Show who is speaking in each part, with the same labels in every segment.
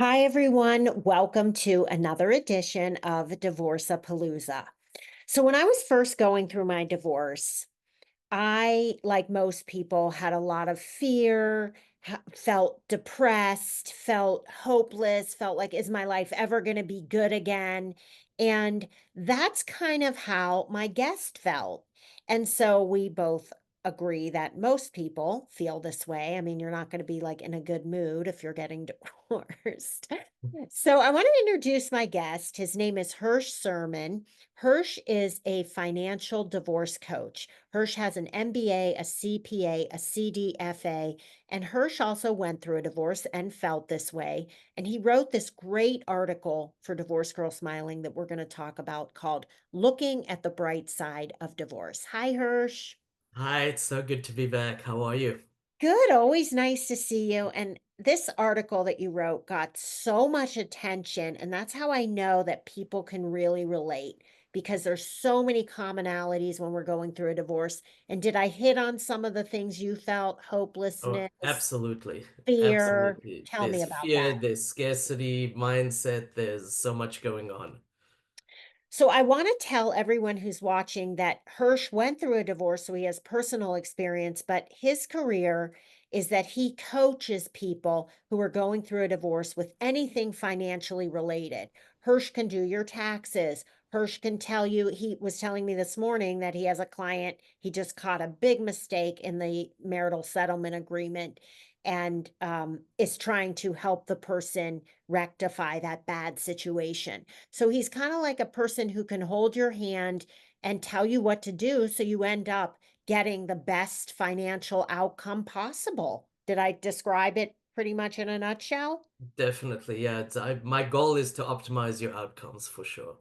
Speaker 1: Hi, everyone. Welcome to another edition of Divorce-a-Palooza. So, when I was first going through my divorce, I, like most people, had a lot of fear, felt depressed, felt hopeless, felt like, is my life ever going to be good again? And that's kind of how my guest felt. And so we both agree that most people feel this way. I mean, you're not going to be like in a good mood if you're getting divorced. So I want to introduce my guest. His name is Hirsch Serman. Hirsch is a financial divorce coach. Hirsch has an MBA, a CPA, a CDFA, and Hirsch also went through a divorce and felt this way. And he wrote this great article for Divorce Girl Smiling that we're going to talk about called Looking at the Bright Side of Divorce. Hi, Hirsch.
Speaker 2: Hi, it's so good to be back. How are you?
Speaker 1: Good, always nice to see you. And this article that you wrote got so much attention, and that's how I know that people can really relate because there's so many commonalities when we're going through a divorce. And did I hit on some of the things you felt?
Speaker 2: Oh,
Speaker 1: Hopelessness,
Speaker 2: absolutely.
Speaker 1: fear?
Speaker 2: Absolutely.
Speaker 1: Tell me
Speaker 2: There's
Speaker 1: about
Speaker 2: fear,
Speaker 1: that.
Speaker 2: there's scarcity, mindset, there's so much going on.
Speaker 1: So I want to tell everyone who's watching that Hirsch went through a divorce, so he has personal experience, but his career is that he coaches people who are going through a divorce with anything financially related. Hirsch can do your taxes. Hirsch can tell you, he was telling me this morning that he has a client, he just caught a big mistake in the marital settlement agreement and is trying to help the person rectify that bad situation. So he's kind of like a person who can hold your hand and tell you what to do so you end up getting the best financial outcome possible. Did I describe it pretty much in a nutshell?
Speaker 2: Definitely, yeah. My goal is to optimize your outcomes for sure,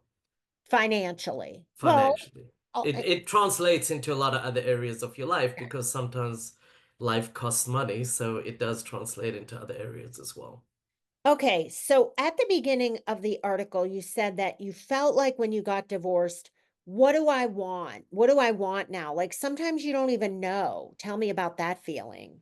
Speaker 1: Financially. Well,
Speaker 2: financially.
Speaker 1: oh,
Speaker 2: It translates into a lot of other areas of your life because sometimes life costs money, so it does translate into other areas as well.
Speaker 1: okay. So at the beginning of the article, you said that you felt like when you got divorced, what do I want? What do I want now? Like sometimes you don't even know. Tell me about that feeling.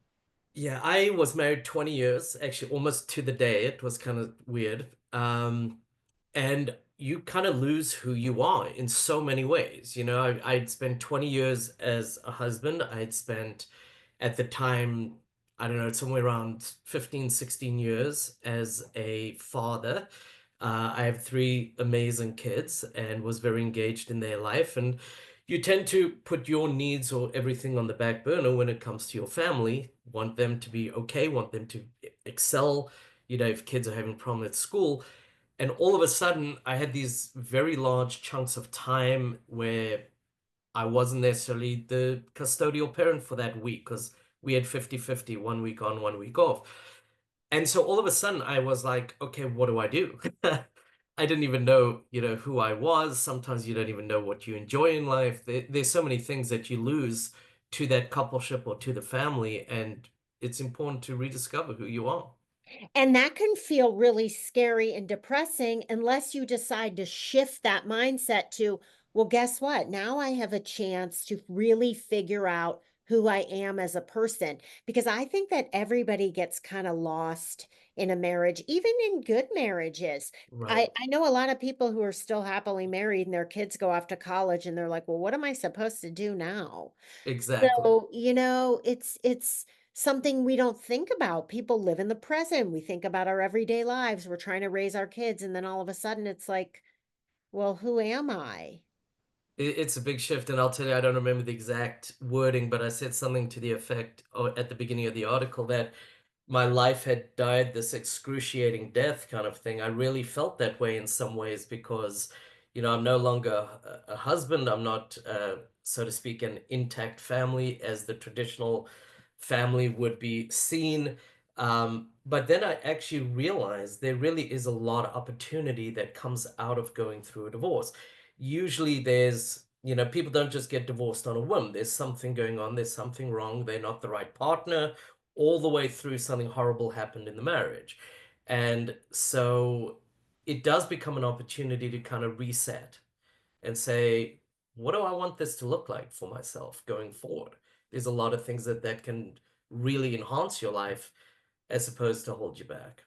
Speaker 2: Yeah, I was married 20 years, actually almost to the day. It was kind of weird. And you kind of lose who you are in so many ways. I'd spent 20 years as a husband. I'd spent at the time, I don't know, somewhere around 15, 16 years as a father. I have three amazing kids and was very engaged in their life. And you tend to put your needs or everything on the back burner when it comes to your family, want them to be okay, want them to excel, if kids are having problems at school. And all of a sudden, I had these very large chunks of time where I wasn't necessarily the custodial parent for that week because we had 50-50, 1 week on, 1 week off. And so all of a sudden I was like, okay, what do I do? I didn't even know, who I was. Sometimes you don't even know what you enjoy in life. There's so many things that you lose to that coupleship or to the family, and it's important to rediscover who you are.
Speaker 1: And that can feel really scary and depressing unless you decide to shift that mindset to, well, guess what? Now I have a chance to really figure out who I am as a person. Because I think that everybody gets kind of lost in a marriage, even in good marriages.
Speaker 2: Right.
Speaker 1: I know a lot of people who are still happily married and their kids go off to college and they're like, well, what am I supposed to do now?
Speaker 2: Exactly.
Speaker 1: So, it's something we don't think about. People live in the present. We think about our everyday lives. We're trying to raise our kids, and then all of a sudden it's like, well, who am I?
Speaker 2: It's a big shift, and I'll tell you, I don't remember the exact wording, but I said something to the effect at the beginning of the article that my life had died this excruciating death kind of thing. I really felt that way in some ways because, I'm no longer a husband. I'm not, so to speak, an intact family as the traditional family would be seen. But then I actually realized there really is a lot of opportunity that comes out of going through a divorce. Usually there's, people don't just get divorced on a whim. There's something going on, there's something wrong, they're not the right partner all the way through something horrible happened in the marriage. And so it does become an opportunity to kind of reset and say, what do I want this to look like for myself going forward? There's a lot of things that can really enhance your life as opposed to hold you back.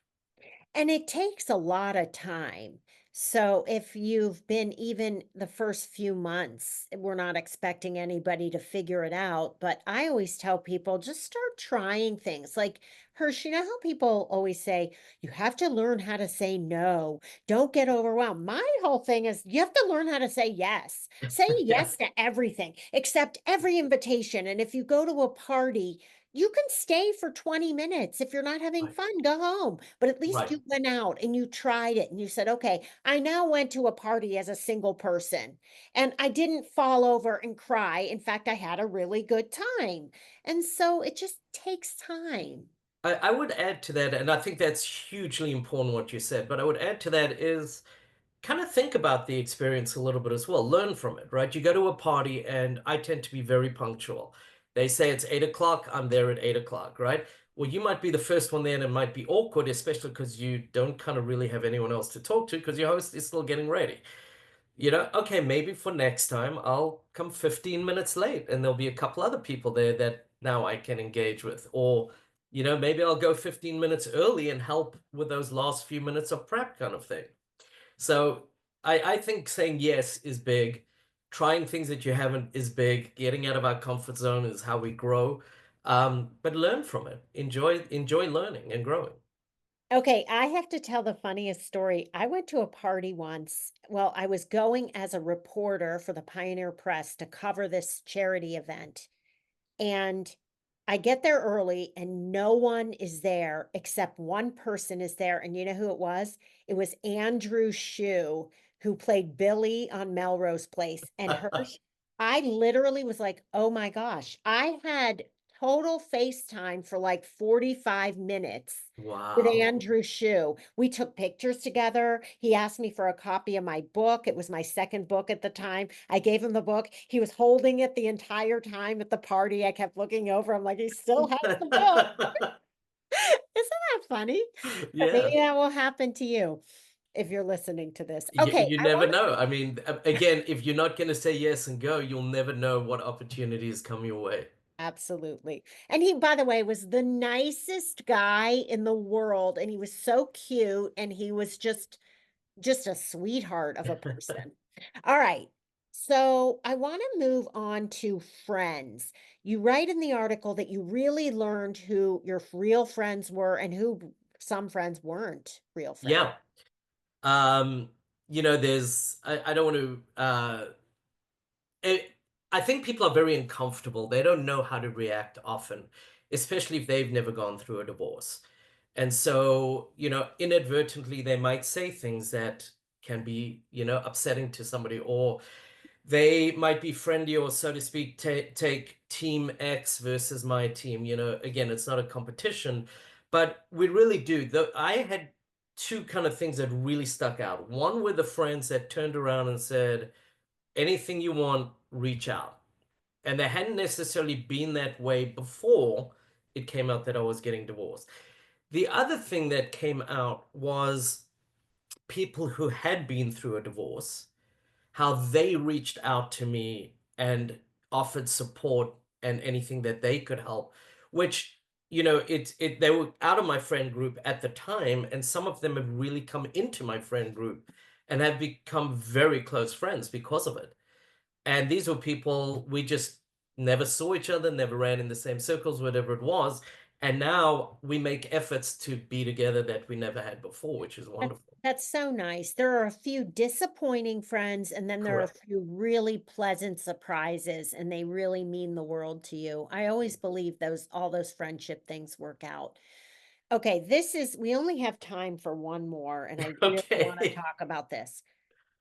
Speaker 1: And it takes a lot of time. So if you've been even the first few months, we're not expecting anybody to figure it out. But I always tell people just start trying things. Like Hirsch, you know how people always say, you have to learn how to say no. Don't get overwhelmed. My whole thing is you have to learn how to say yes. Say
Speaker 2: Yeah,
Speaker 1: yes to everything, accept every invitation. And if you go to a party, you can stay for 20 minutes. If you're not having
Speaker 2: right,
Speaker 1: fun, go home. But at least
Speaker 2: right.
Speaker 1: you went out and you tried it and you said, okay, I now went to a party as a single person and I didn't fall over and cry. In fact, I had a really good time. And so it just takes time.
Speaker 2: I would add to that, and I think that's hugely important what you said, but I would add to that is kind of think about the experience a little bit as well. Learn from it, right? You go to a party, and I tend to be very punctual. They say it's 8 o'clock, I'm there at 8 o'clock, right? Well, you might be the first one there, and it might be awkward, especially because you don't kind of really have anyone else to talk to because your host is still getting ready. Okay, maybe for next time I'll come 15 minutes late and there'll be a couple other people there that now I can engage with. Or, maybe I'll go 15 minutes early and help with those last few minutes of prep kind of thing. So I think saying yes is big. Trying things that you haven't is big. Getting out of our comfort zone is how we grow. But learn from it. Enjoy learning and growing.
Speaker 1: Okay, I have to tell the funniest story. I went to a party once. Well, I was going as a reporter for the Pioneer Press to cover this charity event. And I get there early and no one is there except one person is there. And you know who it was? It was Andrew Shue, who played Billy on Melrose Place. And Hirsch, I literally was like, oh my gosh, I had total FaceTime for like 45 minutes with
Speaker 2: Wow.
Speaker 1: Andrew Shue. We took pictures together. He asked me for a copy of my book. It was my second book at the time. I gave him the book. He was holding it the entire time at the party. I kept looking over. I'm like, he still has the book. Isn't that funny? But maybe
Speaker 2: Yeah.
Speaker 1: that will happen to you if you're listening to this.
Speaker 2: You,
Speaker 1: Okay,
Speaker 2: you
Speaker 1: I
Speaker 2: never
Speaker 1: want to
Speaker 2: know. I mean, again, if you're not going to say yes and go, you'll never know what opportunities come your way.
Speaker 1: absolutely. And he, by the way, was the nicest guy in the world. And he was so cute. And he was just a sweetheart of a person. All right. So I want to move on to friends. You write in the article that you really learned who your real friends were and who some friends weren't real friends.
Speaker 2: Yeah. Um, I don't want to, it, I think people are very uncomfortable. They don't know how to react often, especially if they've never gone through a divorce. And so, inadvertently, they might say things that can be, upsetting to somebody, or they might be friendly or, so to speak, take team X versus my team. Again, it's not a competition, but we really do. I had two kind of things that really stuck out. One were the friends that turned around and said, anything you want, reach out. And they hadn't necessarily been that way before it came out that I was getting divorced. The other thing that came out was people who had been through a divorce, how they reached out to me and offered support and anything that they could help, which they were out of my friend group at the time, and some of them have really come into my friend group and have become very close friends because of it. And these were people we just never saw each other, never ran in the same circles, whatever it was. And now we make efforts to be together that we never had before, which is
Speaker 1: That,
Speaker 2: wonderful.
Speaker 1: that's so nice. There are a few disappointing friends, and then there are a
Speaker 2: Correct.
Speaker 1: few really pleasant surprises, and they really mean the world to you. I always believe all those friendship things work out. Okay, we only have time for one more, and I really want to
Speaker 2: Okay.
Speaker 1: talk about this.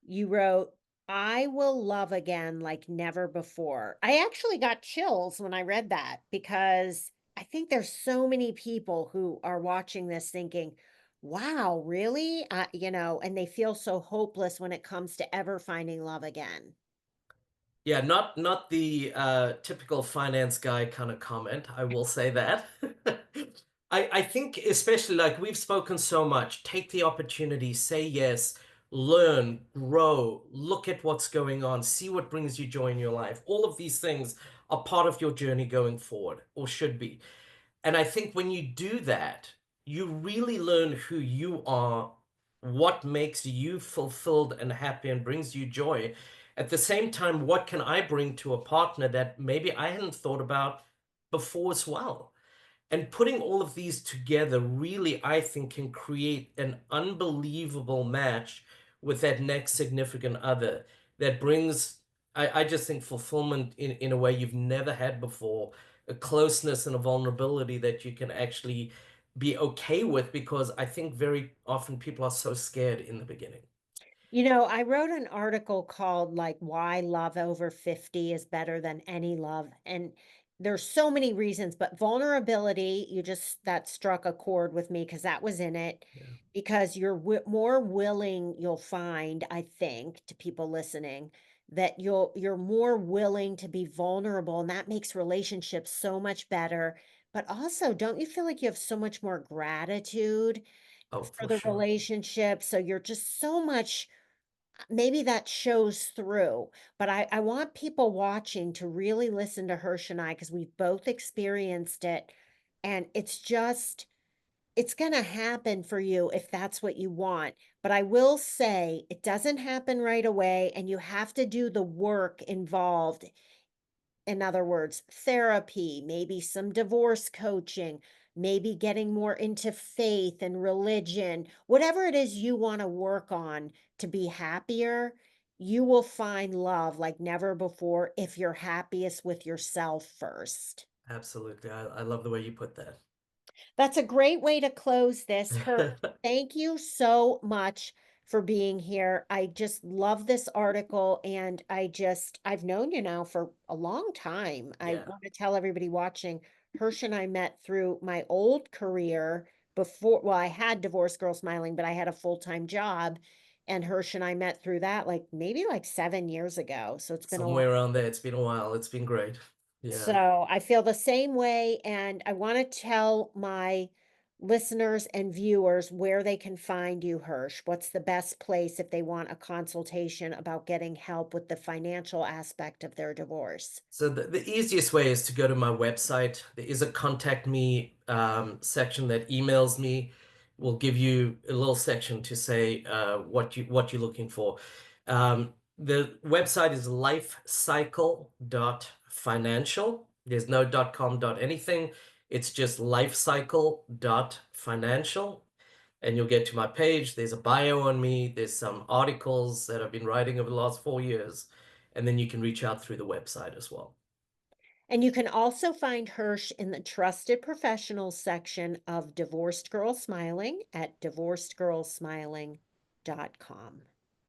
Speaker 1: You wrote, I will love again like never before. I actually got chills when I read that because I think there's so many people who are watching this thinking, wow, really? And they feel so hopeless when it comes to ever finding love again.
Speaker 2: Yeah, not the typical finance guy kind of comment, I will say that. I think especially like we've spoken so much, take the opportunity, say yes, learn, grow, look at what's going on, see what brings you joy in your life. All of these things are part of your journey going forward, or should be. And I think when you do that, you really learn who you are, what makes you fulfilled and happy and brings you joy. At the same time, what can I bring to a partner that maybe I hadn't thought about before as well? And putting all of these together really, I think, can create an unbelievable match with that next significant other that brings, I just think, fulfillment in a way you've never had before, a closeness and a vulnerability that you can actually be okay with, because I think very often people are so scared in the beginning.
Speaker 1: I wrote an article called like Why Love Over 50 is Better Than Any Love. And there's so many reasons, but vulnerability, that struck a chord with me because that was in it.
Speaker 2: Yeah.
Speaker 1: Because you're more willing, you'll find, I think, to people listening, that you're more willing to be vulnerable, and that makes relationships so much better. But also, don't you feel like you have so much more gratitude
Speaker 2: Oh,
Speaker 1: for
Speaker 2: for
Speaker 1: the
Speaker 2: sure.
Speaker 1: relationship? So you're just so much. Maybe that shows through, but I want people watching to really listen to Hirsch and I because we've both experienced it, and it's gonna happen for you if that's what you want. But I will say it doesn't happen right away, and you have to do the work involved. In other words, therapy, maybe some divorce coaching, maybe getting more into faith and religion, whatever it is you want to work on to be happier, you will find love like never before if you're happiest with yourself first.
Speaker 2: Absolutely. I love the way you put that.
Speaker 1: That's a great way to close this. Thank you so much for being here. I just love this article, and I've known you now for a long time. I
Speaker 2: Yeah.
Speaker 1: want to tell everybody watching, Hirsch and I met through my old career before, well, I had Divorce Girl Smiling, but I had a full-time job, and Hirsch and I met through that like maybe like 7 years ago. So it's been a long.
Speaker 2: Somewhere around there. It's been a while. It's been great. Yeah.
Speaker 1: So I feel the same way, and I want to tell my listeners and viewers where they can find you, Hirsch. What's the best place if they want a consultation about getting help with the financial aspect of their divorce?
Speaker 2: So the easiest way is to go to my website. There is a contact me section that emails me. Will give you a little section to say what you're looking for. The website is lifecycle.financial. There's no .com anything. It's just lifecycle.financial. And you'll get to my page. There's a bio on me. There's some articles that I've been writing over the last 4 years. And then you can reach out through the website as well.
Speaker 1: And you can also find Hirsch in the trusted professionals section of Divorced Girl Smiling at divorcedgirlsmiling.com.